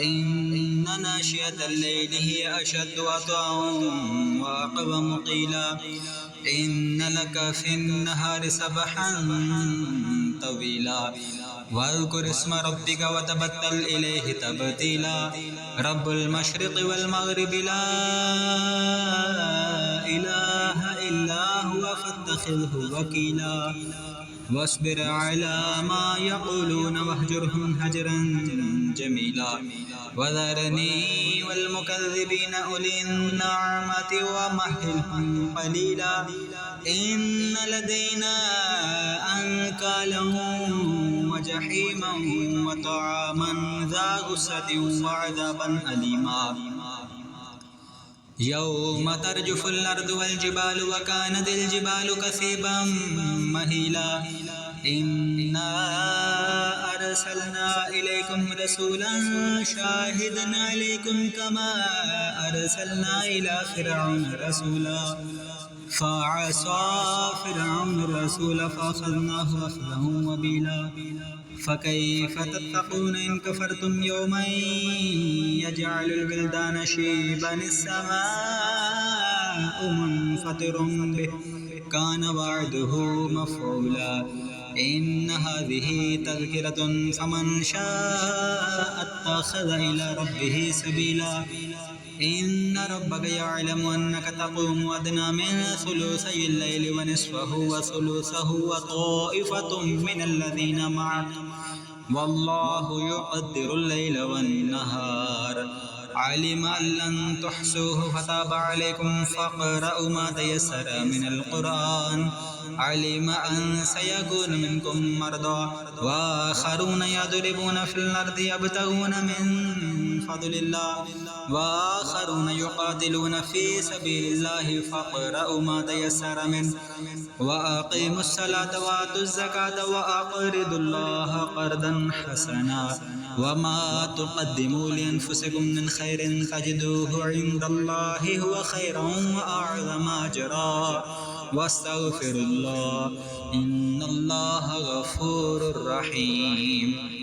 إن ناشئة الليل هي أشد وطئا وأقوم قيلا إن لك في النهار سبحا طويلا واذكر اسم ربك وتبتل إليه تبتيلا رب المشرق والمغرب لا إله إلا هو فاتخذه وكيلا واصبر على ما يقولون واهجرهم هجرا جميلا وذرني والمكذبين أولي النعمة ومهلهم قليلا إن لدينا أنكالا وجحيما وطعاما ذا غصة وعذابا أليما يوم ترجف الأرض والجبال وكانت الجبال كثيبا مهيلا إنا أرسلنا إليكم رسولا شاهدا عليكم كما أرسلنا إلى فرعون رسولا فعصى فرعون الرسول فأخذناه أخذا وبيلا فكيف تتقون إن كفرتم يوما يجعل الولدان شيبا السماء منفطر به كان وعده مفعولا إن هذه تذكرة فمن شاء اتخذ إلى ربه سبيلا إن ربك يعلم أنك تقوم أدنى من ثلثي الليل ونصفه وثلثه وطائفة من الذين معك والله يقدر الليل والنهار علم أن لن تحصوه فتاب عليكم فاقرؤوا ما تيسر من القرآن علم أن سيكون منكم مرضى وآخرون يضربون في الأرض يبتغون من فضل الله وآخرون يقاتلون في سبيل الله فاقرؤوا ما تيسر منه وأقيموا الصلاة وآتوا الزكاة وأقرضوا الله قرضا حسنا وما تقدموا لأنفسكم من خير تجدوه عند الله هو خيرا وأعظم أجرا واستغفر الله إن الله غفور رحيم.